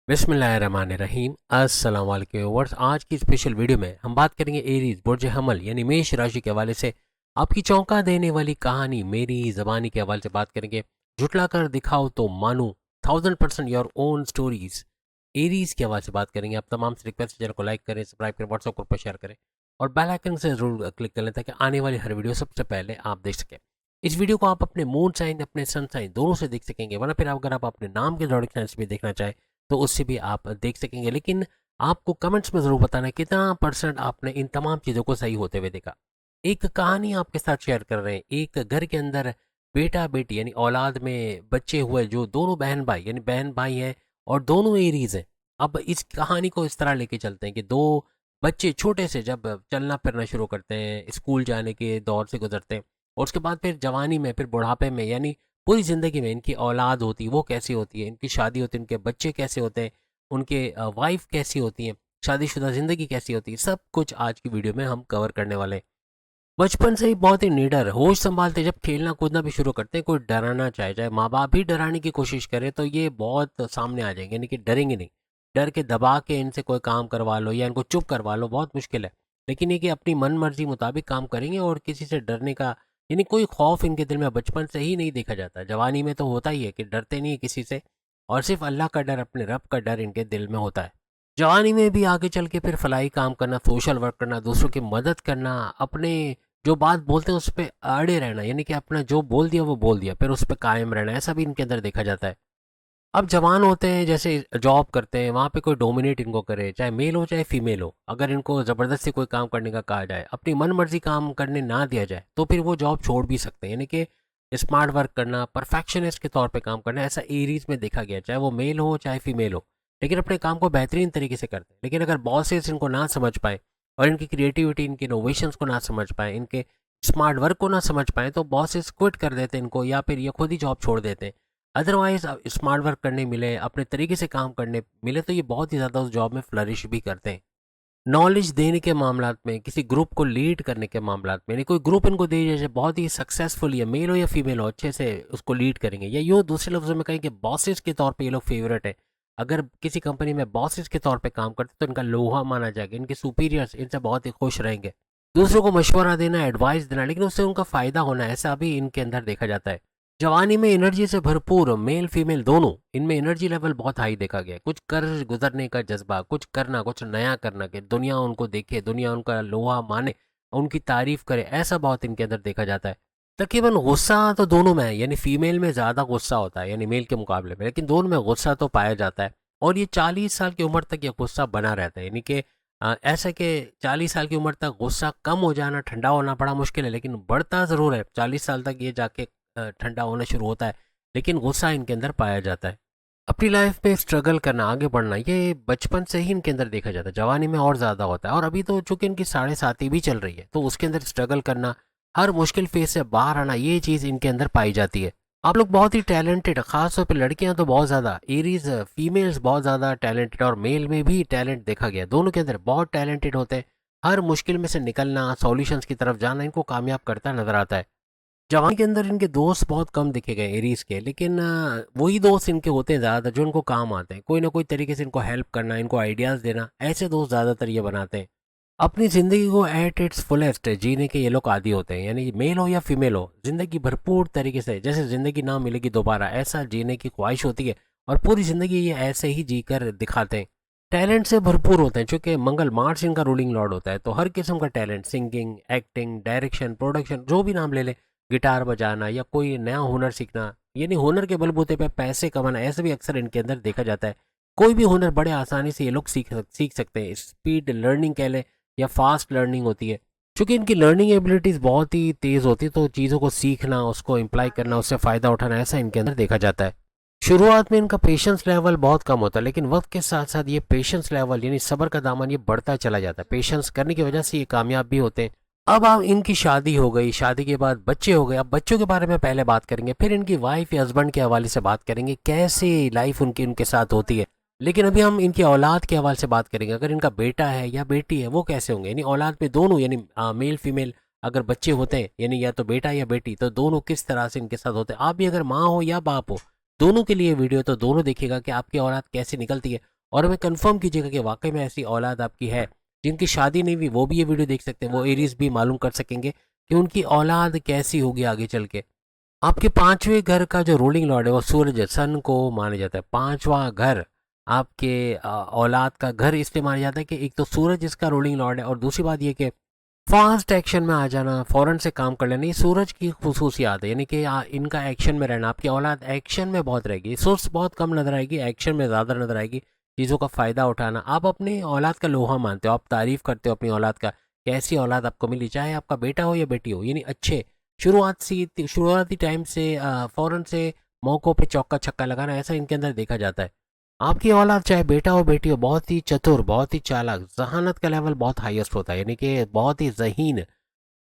बिस्मिल्लाहिर्रहमानिर्रहीम। अस्सलाम वालेकुम व्यूअर्स। आज की स्पेशल वीडियो में हम बात करेंगे एरीज बुर्ज हमल यानी मेष राशि के हवाले से आपकी चौंका देने वाली कहानी मेरी ज़बानी के हवाले से बात करेंगे। झुटला कर दिखाओ तो मानूं, 1000% योर ओन स्टोरीज एरीज के हवाले से बात करेंगे। आप तमाम से रिक्वेस्ट चैनल को लाइक करें, सब्सक्राइब करें, व्हाट्सएप ग्रुप पर शेयर करें और बेल आइकन से जरूर क्लिक कर लें ताकि आने वाली हर वीडियो सबसे पहले आप देख सकें। इस वीडियो को आप अपने मून साइन अपने सन साइन दोनों से देख सकेंगे, वरना फिर अगर आप अपने नाम के जोड़े साइन से भी देखना चाहें तो उससे भी आप देख सकेंगे। लेकिन आपको कमेंट्स में ज़रूर बताना है कितना परसेंट आपने इन तमाम चीज़ों को सही होते हुए देखा। एक कहानी आपके साथ शेयर कर रहे हैं। एक घर के अंदर बेटा बेटी यानी औलाद में बच्चे हुए जो दोनों बहन भाई यानी बहन भाई हैं और दोनों एरीज हैं। अब इस कहानी को इस तरह लेके चलते हैं कि दो बच्चे छोटे से जब चलना फिरना शुरू करते हैं, स्कूल जाने के दौर से गुजरते हैं और उसके बाद फिर जवानी में, फिर बुढ़ापे में, यानी पूरी ज़िंदगी में इनकी औलाद होती है वो कैसी होती है, इनकी शादी होती है, इनके बच्चे कैसे होते हैं, उनके वाइफ कैसी होती हैं, शादीशुदा ज़िंदगी कैसी होती है, सब कुछ आज की वीडियो में हम कवर करने वाले हैं। बचपन से ही बहुत ही निडर होश संभालते जब खेलना कूदना भी शुरू करते हैं, कोई डराना चाहे, चाहे माँ बाप भी डराने की कोशिश करे तो ये बहुत सामने आ जाएंगे, यानी कि डरेंगे नहीं। डर के दबा के इनसे कोई काम करवा लो या इनको चुप करवा लो बहुत मुश्किल है। लेकिन ये कि अपनी मन मर्जी मुताबिक काम करेंगे और किसी से डरने का यानी कोई खौफ इनके दिल में बचपन से ही नहीं देखा जाता। जवानी में तो होता ही है कि डरते नहीं है किसी से और सिर्फ अल्लाह का डर, अपने रब का डर इनके दिल में होता है। जवानी में भी आगे चल के फिर फलाई काम करना, सोशल वर्क करना, दूसरों की मदद करना, अपने जो बात बोलते हैं उस पर अड़े रहना, यानी कि अपना जो बोल दिया वो बोल दिया, फिर उस पर कायम रहना, ऐसा भी इनके अंदर देखा जाता है। अब जवान होते हैं, जैसे जॉब करते हैं, वहाँ पे कोई डोमिनेट इनको करे, चाहे मेल हो चाहे फीमेल हो, अगर इनको ज़बरदस्ती कोई काम करने का कहा जाए, अपनी मन मर्जी काम करने ना दिया जाए तो फिर वो जॉब छोड़ भी सकते हैं। यानी कि स्मार्ट वर्क करना, परफेक्शनिस्ट के तौर पे काम करना, ऐसा एरीज में देखा गया, चाहे वो मेल हो चाहे फीमेल हो, लेकिन अपने काम को बेहतरीन तरीके से करते हैं। लेकिन अगर बॉसेस इनको ना समझ पाए और इनकी क्रिएटिविटी, इनके इनोवेशंस को ना समझ पाए, इनके स्मार्ट वर्क को ना समझ पाए तो बॉसेस क्विट कर देते हैं इनको या फिर ये खुद ही जॉब छोड़ देते हैं। अदरवाइज स्मार्ट वर्क करने मिले, अपने तरीके से काम करने मिले तो ये बहुत ही ज़्यादा उस जॉब में फ्लरिश भी करते हैं। नॉलेज देने के मामलात में, किसी ग्रुप को लीड करने के मामलात में, यानी कोई ग्रुप इनको दे जैसे बहुत ही सक्सेसफुल, या मेल हो या फीमेल हो, अच्छे से उसको लीड करेंगे। या यूँ दूसरे लफ्ज़ों में कहें कि बॉसेस के तौर पे ये लोग फेवरेट है। अगर किसी कंपनी में बॉसेस के तौर पे काम करते तो इनका लोहा माना जाएगा, इनके सुपीरियर्स इनसे बहुत ही खुश रहेंगे। दूसरों को मशवरा देना, एडवाइस देना, लेकिन उससे उनका फ़ायदा होना, ऐसा भी इनके अंदर देखा जाता है। जवानी में एनर्जी से भरपूर, मेल फीमेल दोनों, इनमें एनर्जी लेवल बहुत हाई देखा गया है। कुछ कर गुजरने का जज्बा, कुछ करना, कुछ नया करना, कि दुनिया उनको देखे, दुनिया उनका लोहा माने, उनकी तारीफ करे, ऐसा बहुत इनके अंदर देखा जाता है। तकरीबन गुस्सा तो दोनों में है, यानी फीमेल में ज़्यादा गुस्सा होता है यानी मेल के मुकाबले में, लेकिन दोनों में गुस्सा तो पाया जाता है। और ये 40 साल की उम्र तक ये गुस्सा बना रहता है, यानी कि ऐसा कि 40 साल की उम्र तक गुस्सा कम हो जाना, ठंडा होना बड़ा मुश्किल है, लेकिन बढ़ता ज़रूर है। 40 साल तक ये जाके ठंडा होना शुरू होता है, लेकिन गुस्सा इनके अंदर पाया जाता है। अपनी लाइफ में स्ट्रगल करना, आगे बढ़ना, ये बचपन से ही इनके अंदर देखा जाता है। जवानी में और ज़्यादा होता है और अभी तो चूंकि इनकी 7.5 भी चल रही है तो उसके अंदर स्ट्रगल करना, हर मुश्किल फेज से बाहर आना, ये चीज़ इनके अंदर पाई जाती है। आप लोग बहुत ही टैलेंटेड, खासतौर पे लड़कियां तो बहुत ज़्यादा, एरीज फीमेल्स बहुत ज़्यादा टैलेंटेड, और मेल में भी टैलेंट देखा गया, दोनों के अंदर बहुत टैलेंटेड होते हैं। हर मुश्किल में से निकलना, सॉल्यूशंस की तरफ जाना इनको कामयाब करता नजर आता है। जवानी के अंदर इनके दोस्त बहुत कम दिखे गए एरीज के, लेकिन वही दोस्त इनके होते हैं ज़्यादातर जो इनको काम आते हैं, कोई ना कोई तरीके से इनको हेल्प करना, इनको आइडियाज़ देना, ऐसे दोस्त ज़्यादातर ये बनाते हैं। अपनी ज़िंदगी को एट इट्स फुलेस्ट जीने के ये लोग आदी होते हैं, यानी मेल हो या फीमेल हो, ज़िंदगी भरपूर तरीके से, जैसे ज़िंदगी ना मिलेगी दोबारा ऐसा जीने की ख्वाहिश होती है और पूरी ज़िंदगी ये ऐसे ही जी कर दिखाते हैं। टैलेंट से भरपूर होते हैं, चूँकि मंगल मार्स इनका रूलिंग लॉर्ड होता है, तो हर किस्म का talent, singing, acting, direction, production, जो भी नाम ले लें, गिटार बजाना या कोई नया हुनर सीखना, यानी हुनर के बलबूते पे पैसे कमाना, ऐसा भी अक्सर इनके अंदर देखा जाता है। कोई भी हुनर बड़े आसानी से ये लोग सीख सकते हैं। स्पीड लर्निंग कह लें या फास्ट लर्निंग होती है, क्योंकि इनकी लर्निंग एबिलिटीज़ बहुत ही तेज़ होती है, तो चीज़ों को सीखना, उसको इम्प्लाई करना, उससे फ़ायदा उठाना, ऐसा इनके अंदर देखा जाता है। शुरुआत में इनका पेशेंस लेवल बहुत कम होता है, लेकिन वक्त के साथ साथ ये पेशेंस लेवल यानी सब्र का दामन ये बढ़ता चला जाता है। पेशेंस करने की वजह से ये कामयाब भी होते हैं। अब आप इनकी शादी हो गई, शादी के बाद बच्चे हो गए। अब बच्चों के बारे में पहले बात करेंगे, फिर इनकी वाइफ या हस्बैंड के हवाले से बात करेंगे, कैसे लाइफ उनकी उनके साथ होती है। लेकिन अभी हम इनकी औलाद के हवाले से बात करेंगे। अगर इनका बेटा है या बेटी है वो कैसे होंगे, यानी औलाद में दोनों, यानी मेल फीमेल अगर बच्चे होते हैं, यानी या तो बेटा या बेटी, तो दोनों किस तरह से इनके साथ होते हैं। आप भी अगर माँ हो या बाप हो, दोनों के लिए वीडियो तो दोनों देखिएगा कि आपकी औलाद कैसे निकलती है और हमें कंफर्म कीजिएगा कि वाकई में ऐसी औलाद आपकी है। जिनकी शादी नहीं हुई वो भी ये वीडियो देख सकते हैं, वो एरीज भी मालूम कर सकेंगे कि उनकी औलाद कैसी होगी आगे चल के। आपके पांचवें घर का जो रूलिंग लॉर्ड है वो सूरज है, सन को माना जाता है। पांचवा घर आपके औलाद का घर इसलिए माना जाता है कि एक तो सूरज इसका रूलिंग लॉर्ड है, और दूसरी बात ये कि फास्ट एक्शन में आ जाना, फौरन से काम कर लेना, ये सूरज की खसूसियात है। यानी कि इनका एक्शन में रहना। आपकी औलाद एक्शन में बहुत रहेगी, सोर्स बहुत कम नजर आएगी, एक्शन में ज़्यादा नजर आएगी। चीज़ों का फ़ायदा उठाना, आप अपनी औलाद का लोहा मानते हो, आप तारीफ़ करते हो अपनी औलाद का। कैसी औलाद आपको मिली, चाहे आपका बेटा हो या बेटी हो, यानी अच्छे शुरुआती टाइम से फ़ौरन से मौक़ों पे चौका छक्का लगाना, ऐसा इनके अंदर देखा जाता है। आपकी औलाद चाहे बेटा हो बेटी हो, बहुत ही चतुर, बहुत ही चालाक, जहानत का लेवल बहुत हाईएस्ट होता है, यानी कि बहुत ही ज़हीन।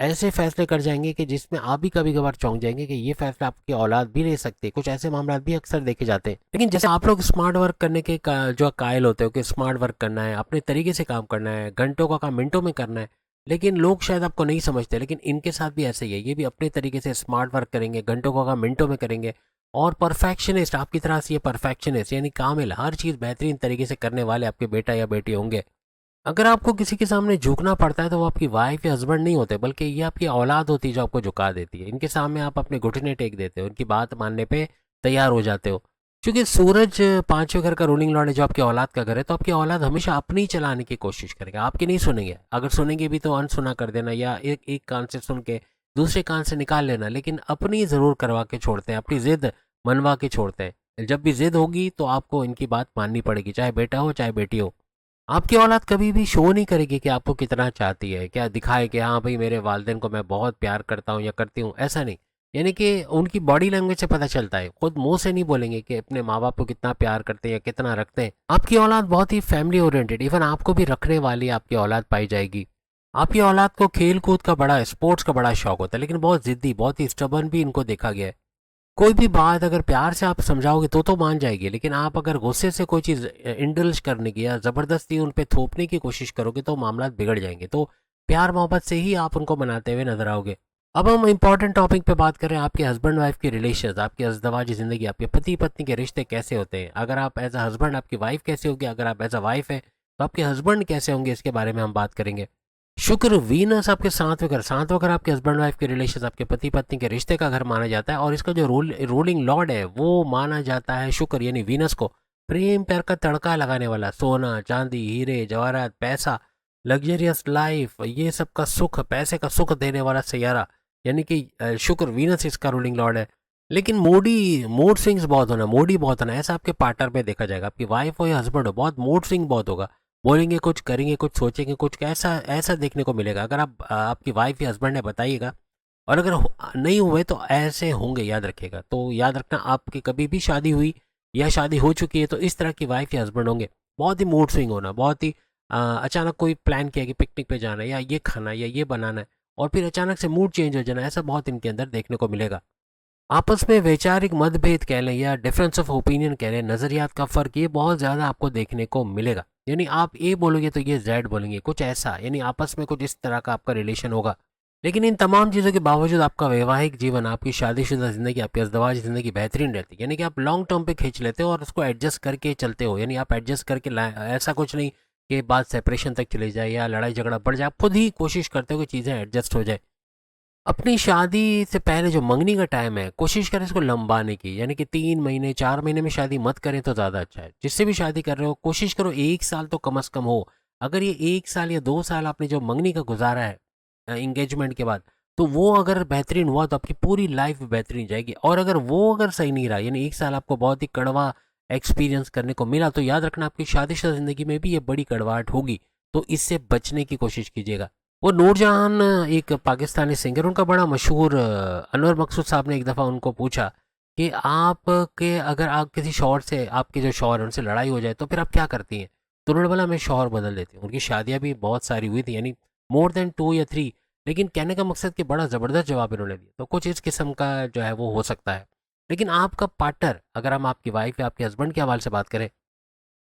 ऐसे फैसले कर जाएंगे कि जिसमें आप भी कभी कभार चौंक जाएंगे कि ये फैसला आपकी औलाद भी ले सकती है। कुछ ऐसे मामला भी अक्सर देखे जाते हैं। लेकिन जैसे आप लोग स्मार्ट वर्क करने के जो कायल होते हो कि स्मार्ट वर्क करना है, अपने तरीके से काम करना है, घंटों का काम मिनटों में करना है, लेकिन लोग शायद आपको नहीं समझते, लेकिन इनके साथ भी ऐसे ही है। ये भी अपने तरीके से स्मार्ट वर्क करेंगे, घंटों का काम मिनटों में करेंगे, और परफेक्शनिस्ट आपकी तरह से, ये परफेक्शनिस्ट यानी कामिल, हर चीज़ बेहतरीन तरीके से करने वाले आपके बेटा या बेटी होंगे। अगर आपको किसी के सामने झुकना पड़ता है तो वो आपकी वाइफ या हस्बैंड नहीं होते, बल्कि ये आपकी औलाद होती है जो आपको झुका देती है। इनके सामने आप अपने घुटने टेक देते हो, उनकी बात मानने पे तैयार हो जाते हो। क्योंकि सूरज पांचवें घर का रूलिंग लॉर्ड है जो आपकी औलाद का घर है, तो आपकी औलाद हमेशा अपनी चलाने की कोशिश करेगा, आपकी नहीं सुनेंगे। अगर सुनेंगे भी तो अनसुना कर देना, या एक एक कान से सुन के दूसरे कान से निकाल लेना, लेकिन अपनी ज़रूर करवा के छोड़ते हैं, अपनी ज़िद मनवा के छोड़ते हैं। जब भी ज़िद होगी तो आपको इनकी बात माननी पड़ेगी, चाहे बेटा हो चाहे बेटी हो। आपकी औलाद कभी भी शो नहीं करेगी कि आपको कितना चाहती है, क्या दिखाए कि हाँ भाई मेरे वालिदैन को मैं बहुत प्यार करता हूँ या करती हूँ, ऐसा नहीं। यानी कि उनकी बॉडी लैंग्वेज से पता चलता है, खुद मुंह से नहीं बोलेंगे कि अपने माँ बाप को कितना प्यार करते हैं या कितना रखते हैं। आपकी औलाद बहुत ही फैमिली ओरिएंटेड, इवन आपको भी रखने वाली आपकी औलाद पाई जाएगी। आपकी औलाद को खेल कूद का बड़ा, स्पोर्ट्स का बड़ा शौक होता है, लेकिन बहुत जिद्दी, बहुत ही स्टबर्न भी इनको देखा गया है। कोई भी बात अगर प्यार से आप समझाओगे तो मान जाएगी, लेकिन आप अगर गुस्से से कोई चीज़ इंडल्ज करने की या ज़बरदस्ती उन पे थोपने की कोशिश करोगे तो मामला बिगड़ जाएंगे। तो प्यार मोहब्बत से ही आप उनको मनाते हुए नजर आओगे। अब हम इंपॉर्टेंट टॉपिक पे बात कर रहे हैं, आपके हस्बैंड वाइफ के रिलेशन, आपकी अज़दवाजी ज़िंदगी, आपके पति पत्नी के रिश्ते कैसे होते हैं। अगर आप एज अ हस्बैंड, आपकी वाइफ कैसे होगी, अगर आप एज अ वाइफ है तो आपके हस्बैंड कैसे होंगे, इसके बारे में हम बात करेंगे। शुक्र वीनस आपके सातवें घर आपके हस्बैंड वाइफ के रिलेशन, आपके पति पत्नी के रिश्ते का घर माना जाता है, और इसका जो रूलिंग लॉर्ड है वो माना जाता है शुक्र, यानी वीनस को। प्रेम प्यार का तड़का लगाने वाला, सोना चांदी हीरे जवाहरात पैसा, लग्जरियस लाइफ, ये सब का सुख, पैसे का सुख देने वाला सैयारा, यानी कि शुक्र, वीनस इसका रूलिंग लॉर्ड है। लेकिन मूड स्विंग्स बहुत होना, मूडी बहुत होना, ऐसा आपके पार्टनर में देखा जाएगा। आपकी वाइफ हो या हस्बैंड हो, बहुत मूड स्विंग बहुत होगा, बोलेंगे कुछ, करेंगे कुछ, सोचेंगे कुछ, ऐसा ऐसा देखने को मिलेगा। अगर आप आपकी वाइफ या हस्बैंड है बताइएगा, और अगर नहीं हुए तो ऐसे होंगे, याद रखिएगा। तो याद रखना, आपकी कभी भी शादी हुई या शादी हो चुकी है तो इस तरह की वाइफ या हस्बैंड होंगे। बहुत ही मूड स्विंग होना, बहुत ही अचानक कोई प्लान किया कि पिकनिक पे जाना है या ये खाना है या ये बनाना है, और फिर अचानक से मूड चेंज हो जाना, ऐसा बहुत इनके अंदर देखने को मिलेगा। आपस में वैचारिक मतभेद कह लें या डिफरेंस ऑफ ओपिनियन कह लें, नज़रियात का फ़र्क, ये बहुत ज़्यादा आपको देखने को मिलेगा। यानी आप ए बोलोगे तो ये जेड बोलेंगे, कुछ ऐसा, यानी आपस में कुछ इस तरह का आपका रिलेशन होगा। लेकिन इन तमाम चीज़ों के बावजूद आपका वैवाहिक जीवन, आपकी शादीशुदा ज़िंदगी, आपकी अज़दवाजी ज़िंदगी बेहतरीन रहती है। यानी कि आप लॉन्ग टर्म पे खींच लेते हो और उसको एडजस्ट करके चलते हो। यानी आप एडजस्ट करके ऐसा कुछ नहीं कि बात सेपरेशन तक चले जाए या लड़ाई झगड़ा बढ़ जाए, आप खुद ही कोशिश करते हो कि चीज़ें एडजस्ट हो जाए। अपनी शादी से पहले जो मंगनी का टाइम है, कोशिश करें इसको लंबाने की, यानी कि 3 महीने 4 महीने में शादी मत करें तो ज़्यादा अच्छा है। जिससे भी शादी कर रहे हो कोशिश करो 1 साल तो कम अज़ कम हो। अगर ये 1 साल या 2 साल आपने जो मंगनी का गुजारा है इंगेजमेंट के बाद, तो वो अगर बेहतरीन हुआ तो आपकी पूरी लाइफ बेहतरीन जाएगी। और अगर सही नहीं रहा, यानी 1 साल आपको बहुत ही कड़वा एक्सपीरियंस करने को मिला, तो याद रखना आपकी शादीशुदा ज़िंदगी में भी ये बड़ी कड़वाहट होगी। तो इससे बचने की कोशिश कीजिएगा। वो नूरजहान एक पाकिस्तानी सिंगर, उनका बड़ा मशहूर अनवर मकसूद साहब ने एक दफ़ा उनको पूछा कि आपके, अगर आप किसी शौहर से, आपके जो शौहर हैं उनसे लड़ाई हो जाए तो फिर आप क्या करती हैं। तो उन्होंने बोला मैं शौहर बदल देती हूँ। उनकी शादियाँ भी बहुत सारी हुई थी, यानी मोर देन 2 या 3। लेकिन कहने का मकसद कि बड़ा ज़बरदस्त जवाब इन्होंने दिया। तो कुछ इस किस्म का जो है वो हो सकता है। लेकिन आपका पार्टनर, अगर हम आपकी वाइफ या आपके हस्बैंड के हवाले से बात करें,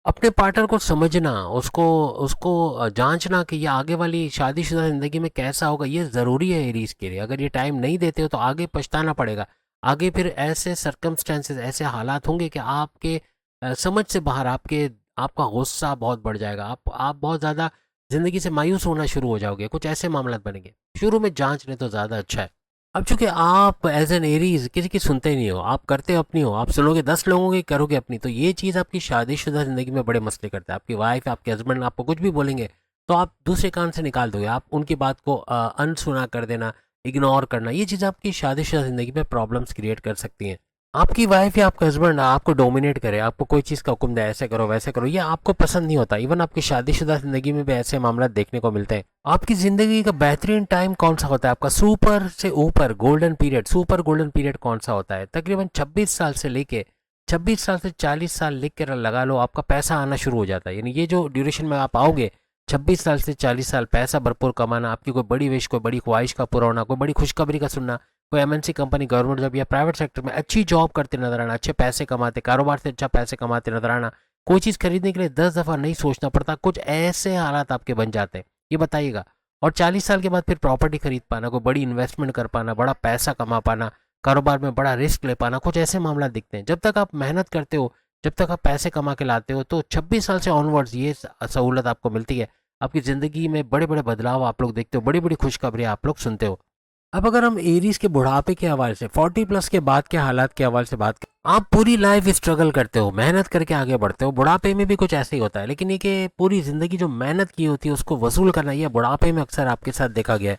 अपने पार्टनर को समझना, उसको उसको जांचना कि ये आगे वाली शादीशुदा ज़िंदगी में कैसा होगा, ये ज़रूरी है एरीज के लिए। अगर ये टाइम नहीं देते हो तो आगे पछताना पड़ेगा। आगे फिर ऐसे सर्कमस्टेंसेस, ऐसे हालात होंगे कि आपके समझ से बाहर, आपके आपका गुस्सा बहुत बढ़ जाएगा, आप बहुत ज़्यादा ज़िंदगी से मायूस होना शुरू हो जाओगे, कुछ ऐसे मामला बनेंगे। शुरू में जांच लें तो ज़्यादा अच्छा है। अब चूंकि आप एज एन एरीज किसी की सुनते नहीं हो, आप करते हो अपनी हो, आप सुनोगे 10 लोगों की, करोगे अपनी, तो ये चीज़ आपकी शादीशुदा ज़िंदगी में बड़े मसले करता है। आपकी वाइफ, आपके हस्बैंड आपको कुछ भी बोलेंगे तो आप दूसरे कान से निकाल दोगे, आप उनकी बात को अनसुना कर देना, इग्नोर करना, ये चीज़ आपकी शादीशुदा ज़िंदगी में प्रॉब्लम्स क्रिएट कर सकती हैं। आपकी वाइफ या आपका हस्बैंड आपको डोमिनेट करे, आपको कोई चीज़ का हुक्म दे, ऐसे करो वैसे करो, ये आपको पसंद नहीं होता। इवन आपकी शादीशुदा ज़िंदगी में भी ऐसे मामला देखने को मिलते हैं। आपकी ज़िंदगी का बेहतरीन टाइम कौन सा होता है? आपका सुपर से ऊपर golden period, super golden period कौन सा होता है? तकरीबन 26 साल से लेके 26 साल से 40 साल लिख कर लगा लो, आपका पैसा आना शुरू हो जाता है। यानी ये जो ड्यूरेशन में आप आओगे, 26 साल से 40 साल, पैसा भरपूर कमाना, आपकी कोई बड़ी विश, कोई बड़ी ख्वाहिश का पूरा होना, कोई बड़ी खुशखबरी का सुनना, कोई एमएनसी कंपनी, गवर्नमेंट जॉब या प्राइवेट सेक्टर में अच्छी जॉब करते नजर आना, अच्छे पैसे कमाते, कारोबार से अच्छा पैसे कमाते नजर आना, कोई चीज़ खरीदने के लिए 10 दफ़ा नहीं सोचना पड़ता, कुछ ऐसे हालात आपके बन जाते हैं, ये बताइएगा। और 40 साल के बाद फिर प्रॉपर्टी खरीद पाना, कोई बड़ी इन्वेस्टमेंट कर पाना, बड़ा पैसा कमा पाना, कारोबार में बड़ा रिस्क ले पाना, कुछ ऐसे मामला दिखते हैं। जब तक आप मेहनत करते हो, जब तक आप पैसे कमा के लाते हो, तो 26 साल से ऑनवर्ड्स ये सहूलत आपको मिलती है। आपकी ज़िंदगी में बड़े बड़े बदलाव आप लोग देखते हो, बड़ी बड़ी खुशखबरी आप लोग सुनते हो। अब अगर हम एरीज के बुढ़ापे के हवाले से, 40+ के बाद के हालात के हवाले से बात करें, आप पूरी लाइफ स्ट्रगल करते हो, मेहनत करके आगे बढ़ते हो, बुढ़ापे में भी कुछ ऐसे ही होता है। लेकिन ये कि पूरी ज़िंदगी जो मेहनत की होती है उसको वसूल करना, ये बुढ़ापे में अक्सर आपके साथ देखा गया है।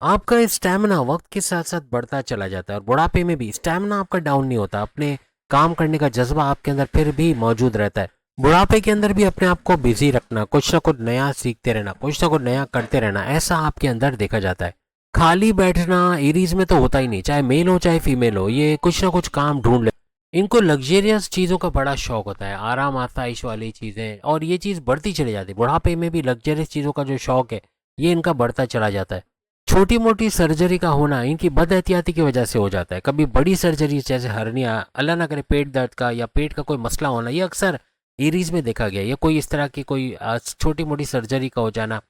आपका स्टैमिना वक्त के साथ साथ बढ़ता चला जाता है, और बुढ़ापे में भी स्टैमिना आपका डाउन नहीं होता, अपने काम करने का जज्बा आपके अंदर फिर भी मौजूद रहता है। बुढ़ापे के अंदर भी अपने आप को बिजी रखना, कुछ ना कुछ नया सीखते रहना, कुछ ना कुछ नया करते रहना, ऐसा आपके अंदर देखा जाता है। खाली बैठना एरीज में तो होता ही नहीं, चाहे मेल हो चाहे फीमेल हो, ये कुछ ना कुछ काम ढूंढ ले। इनको लग्जेरियस चीज़ों का बड़ा शौक होता है, आराम आसाइश वाली चीज़ें, और ये चीज़ बढ़ती चली जाती है। बुढ़ापे में भी लग्जरियस चीज़ों का जो शौक है, ये इनका बढ़ता चला जाता है। छोटी मोटी सर्जरी का होना इनकी बदएहतियाती की वजह से हो जाता है। कभी बड़ी सर्जरी जैसे हर्निया, अल्लाह ना करे पेट दर्द का या पेट का कोई मसला होना, ये अक्सर एरीज में देखा गया। या कोई इस तरह की कोई छोटी मोटी सर्जरी का हो जाना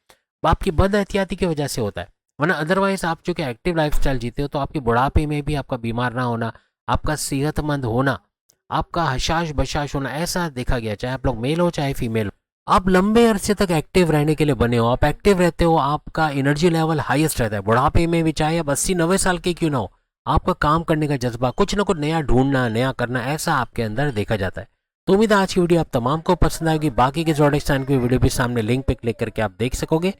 आपकी बदएहतियाती की वजह से होता है। वरना अदरवाइज आप चूंकि एक्टिव लाइफस्टाइल जीते हो, तो आपके बुढ़ापे में भी आपका बीमार ना होना, आपका सेहतमंद होना, आपका हशाश बशाश होना, ऐसा देखा गया। चाहे आप लोग मेल हो चाहे फीमेल हो, आप लंबे अरसे तक एक्टिव रहने के लिए बने हो, आप एक्टिव रहते हो, आपका एनर्जी लेवल हाईएस्ट रहता है। बुढ़ापे में भी चाहे अब 80-90 साल के क्यों ना हो, आपका काम करने का जज्बा, कुछ ना कुछ नया ढूंढना, नया करना, ऐसा आपके अंदर देखा जाता है। तो उम्मीद है आज की वीडियो आप तमाम को पसंद आएगी। बाकी के ज़ोडिएक साइन की वीडियो भी सामने लिंक पे क्लिक करके आप देख सकोगे।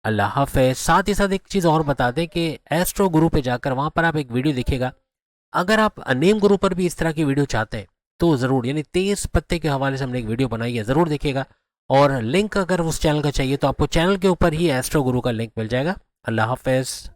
अल्लाह हाफ़िज़। साथ ही साथ एक चीज़ और बता दें कि एस्ट्रो गुरु पे जाकर वहाँ पर आप एक वीडियो दिखेगा। अगर आप नेम गुरु पर भी इस तरह की वीडियो चाहते हैं तो ज़रूर, यानी 23 पत्ते के हवाले से हमने एक वीडियो बनाई है, ज़रूर देखिएगा। और लिंक अगर उस चैनल का चाहिए तो आपको चैनल के ऊपर ही एस्ट्रो गुरु का लिंक मिल जाएगा। अल्लाह हाफ़िज़।